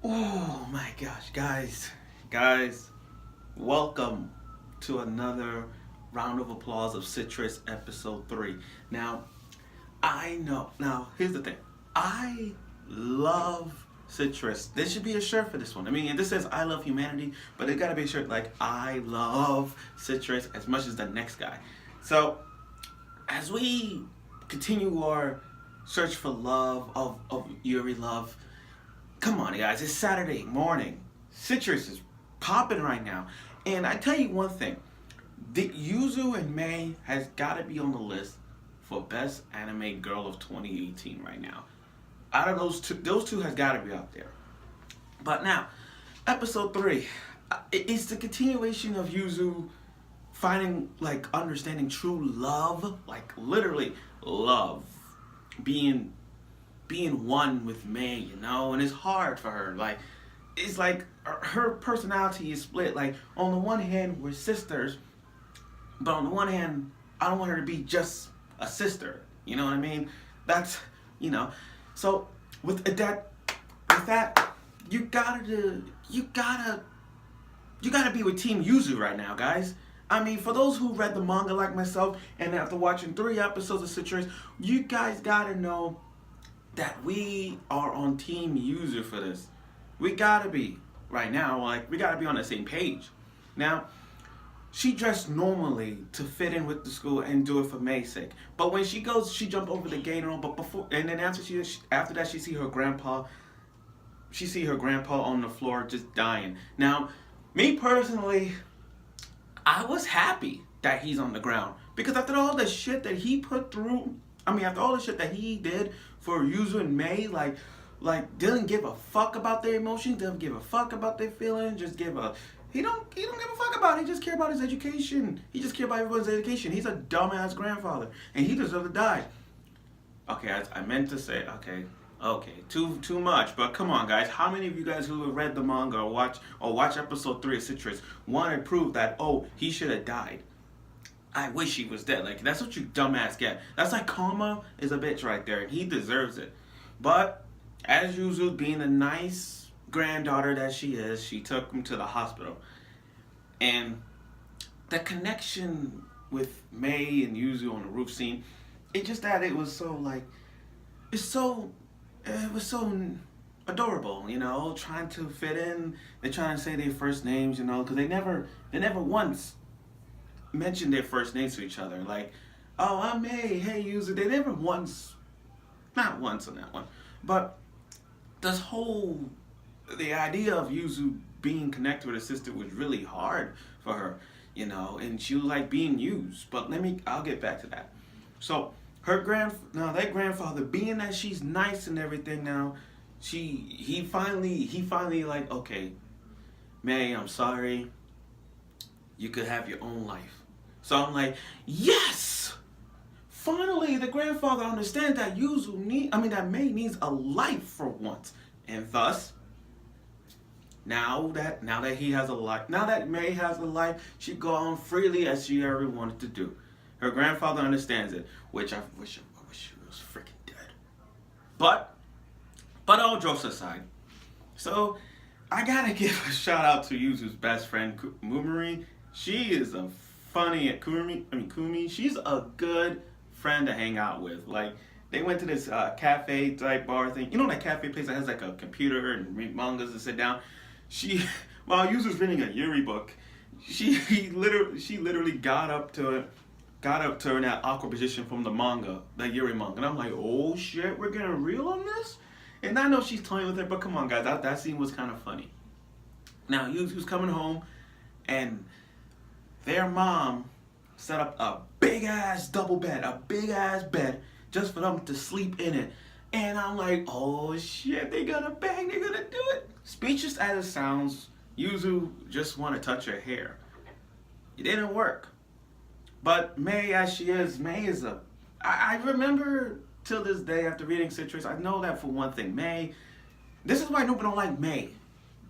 Oh my gosh, guys, welcome to another round of applause of Citrus episode 3. Now, I know, now here's the thing. I love Citrus. There should be a shirt for this one. I mean, this says I love humanity, but it gotta be a shirt like I love Citrus as much as the next guy. So, as we continue our search for love, of Yuri love, come on, guys, it's Saturday morning. Citrus is popping right now. And I tell you one thing, the Yuzu and Mei has got to be on the list for best anime girl of 2018 right now. Out of those two has got to be up there. But now, episode 3, it's the continuation of Yuzu finding, like, understanding true love, like literally love, being one with Mei, and it's hard for her. Like, it's like her personality is split. Like, on the one hand, we're sisters, but on the one hand, I don't want her to be just a sister. You know what I mean? That's, you know. So with that, you gotta be with Team Yuzu right now, guys. I mean, for those who read the manga like myself, and after watching 3 episodes of Citrus, you guys gotta know that we are on Team User for this. We gotta be right now. Like, we gotta be on the same page. Now, she dressed normally to fit in with the school and do it for May's sake. But when she goes, she jump over the gate and all. But before, and then after that, she see her grandpa. She see her grandpa on the floor just dying. Now, me personally, I was happy that he's on the ground because after all the shit that he put through, I mean, after all the shit that he did for Yuzu and Mei, like didn't give a fuck about their emotions, didn't give a fuck about their feelings, just give a he don't give a fuck about it. He just care about his education. He just care about everyone's education. He's a dumbass grandfather, and he deserves to die. Okay, I meant to say okay, too much. But come on, guys, how many of you guys who have read the manga or watch episode 3 of Citrus want to prove that he should have died? I wish he was dead. Like, that's what you dumbass get. That's like karma is a bitch right there, and he deserves it. But as usual, being the nice granddaughter that she is, she took him to the hospital. And the connection with Mei and Yuzu on the roof scene, it just that it was so like, it was so adorable, trying to fit in. They're trying to say their first names, because they never once mention their first names to each other. Like, oh, I'm May, hey, user. They never once, not once on that one, but the idea of Yuzu being connected with her sister was really hard for her, and she was like being used. But I'll get back to that. So that grandfather, being that she's nice and everything now, he finally like, okay, May, I'm sorry. You could have your own life. So I'm like, yes! Finally, the grandfather understands that that Mei needs a life for once. And thus, now that he has a life, now that Mei has a life, she go on freely as she ever wanted to do. Her grandfather understands it, which I wish he was freaking dead. But all jokes aside, so I gotta give a shout out to Yuzu's best friend, Mumori. She is a funny at Kumi. She's a good friend to hang out with. Like, they went to this cafe type bar thing. You know that cafe place that has like a computer and read mangas and sit down. While Yuzu's reading a Yuri book, she literally got up to her in that awkward position from the manga, that Yuri manga. And I'm like, oh shit, we're getting real on this? And I know she's toying with it, but come on, guys, that scene was kind of funny. Now, Yuzu's coming home, and their mom set up a big-ass bed, just for them to sleep in it. And I'm like, oh shit, they're gonna bang, they're gonna do it. Speechless as it sounds, Yuzu just want to touch her hair. It didn't work. But Mei, as she is, I remember till this day after reading Citrus, I know that for one thing, this is why nobody don't like Mei.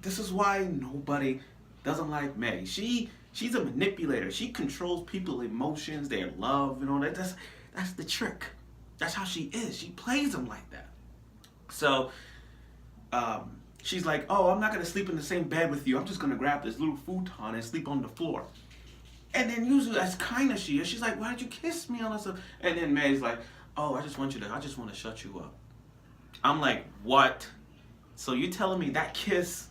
This is why nobody doesn't like Mei. She's a manipulator. She controls people's emotions, their love, and all that. That's the trick. That's how she is. She plays them like that. So, she's like, oh, I'm not gonna sleep in the same bed with you. I'm just gonna grab this little futon and sleep on the floor. And then Yuzu, as kind as she is, she's like, why did you kiss me? All that stuff. And then Mei's like, oh, I just want to shut you up. I'm like, what? So you telling me that kiss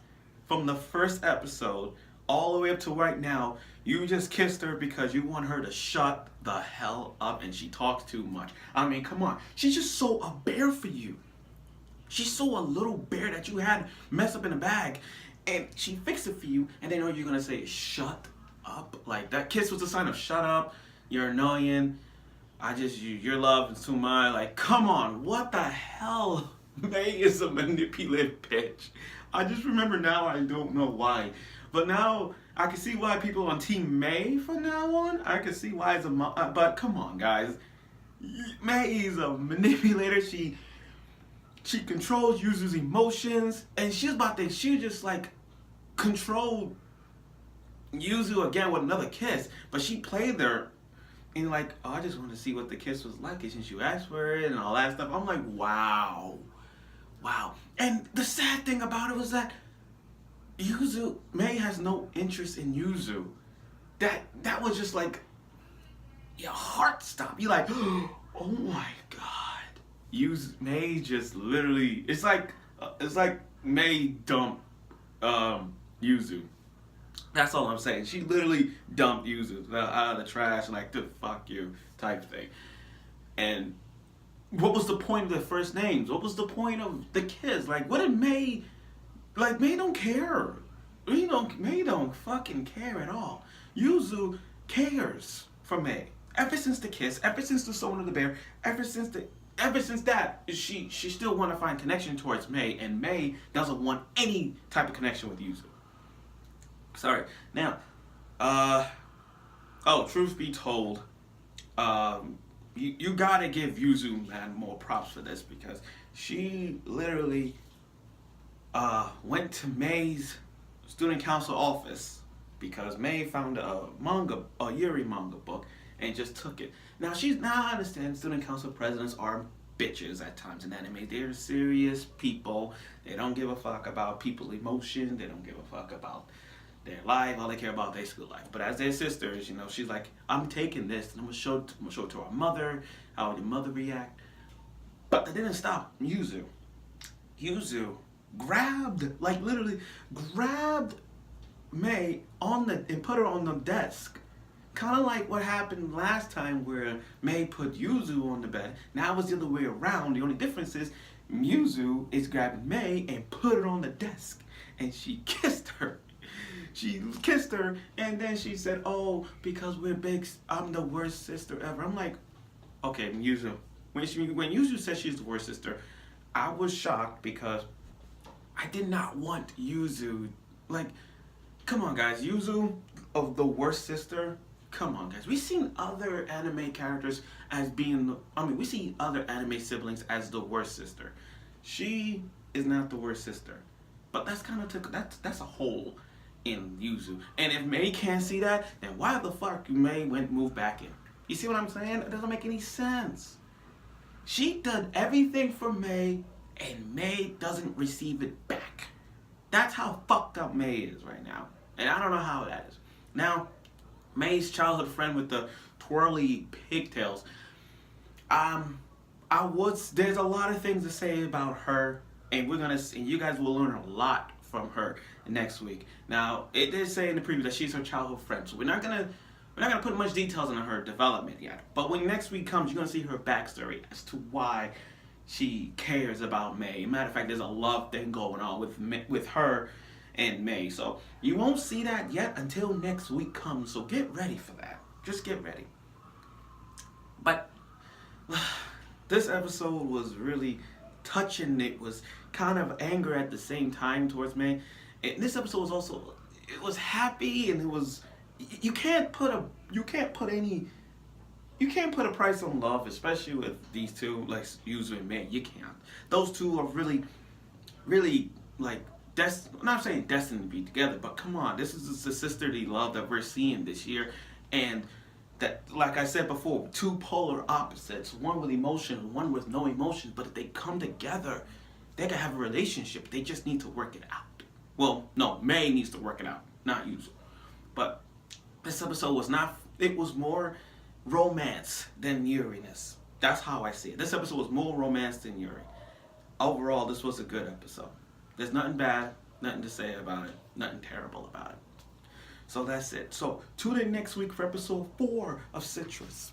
from the first episode all the way up to right now, you just kissed her because you want her to shut the hell up and she talks too much? I mean, come on. She's just so a bear for you. She's so a little bear that you had messed up in a bag, and she fixed it for you, and then all you're gonna say is shut up. Like, that kiss was a sign of shut up, you're annoying, your love is too much. Like, come on, what the hell? Mei is a manipulative bitch. I just remember now, I don't know why. But now, I can see why people on Team Mei from now on. I can see why it's but come on, guys. Mei is a manipulator. She controls Yuzu's emotions, and she just like controlled Yuzu again with another kiss. But she played there and like, oh, I just want to see what the kiss was like, and since you asked for it and all that stuff. I'm like, wow. And the sad thing about it was that Mei has no interest in Yuzu. That was just like your heart stopped. You like, oh my god. Mei just literally, it's like Mei dumped Yuzu. That's all I'm saying. She literally dumped Yuzu out of the trash, like, the fuck you type thing. And what was the point of the first names? What was the point of the kids? Like, what did Mei, like, Mei don't care. Mei don't fucking care at all. Yuzu cares for Mei. Ever since the kiss, ever since the sewing of the bear, ever since that, she still want to find connection towards Mei, and Mei doesn't want any type of connection with Yuzu. Sorry. Now, truth be told, you gotta give Yuzu, man, more props for this, because she literally went to Mei's student council office because Mei found a yuri manga book and just took it. Now I understand student council presidents are bitches at times in anime. They're serious people. They don't give a fuck about people's emotions. They don't give a fuck about their life. All they care about is their school life. But as their sisters, she's like, I'm taking this and I'm gonna show it to our mother. How would your mother react? But that didn't stop Yuzu. Yuzu literally grabbed Mei and put her on the desk. Kind of like what happened last time where Mei put Yuzu on the bed. Now it's the other way around. The only difference is Yuzu is grabbing Mei and put her on the desk. And she kissed her. She kissed her, and then she said, oh, because we're big, I'm the worst sister ever. I'm like, okay, Yuzu. When Yuzu said she's the worst sister, I was shocked because I did not want Yuzu. Like, come on, guys. Yuzu of the worst sister. Come on, guys. We've seen other anime characters as being, we see other anime siblings as the worst sister. She is not the worst sister. But that's kind of, that's a hole in Yuzu. And if Mei can't see that, then why the fuck Mei move back in? You see what I'm saying? It doesn't make any sense. She did everything for Mei, and Mei doesn't receive it back. That's how fucked up Mei is right now. And I don't know how that is. Now, Mei's childhood friend with the twirly pigtails. There's a lot of things to say about her, and you guys will learn a lot from her next week. Now, it did say in the preview that she's her childhood friend, so we're not gonna put much details into her development yet. But when next week comes, you're gonna see her backstory as to why she cares about Mei. Matter of fact, there's a love thing going on with her and Mei. So you won't see that yet until next week comes. So get ready for that. Just get ready. But this episode was really touching. It was kind of anger at the same time towards Mei. And this episode was also, it was happy, and it was, you can't put a price on love, especially with these two, like Yuzu and Mei. You can't. Those two are really, really, like, I'm not saying destined to be together, but come on, this is the sisterly love that we're seeing this year. And that, like I said before, two polar opposites, one with emotion, one with no emotion, but if they come together, They can have a relationship. They just need to work it out. Well, no, Mei needs to work it out, not Yuzu. But this episode was not. It was more romance than Yuriness. That's how I see it. This episode was more romance than Yuri. Overall, this was a good episode. There's nothing bad, nothing to say about it, nothing terrible about it. So that's it. So tune in next week for episode 4 of Citrus.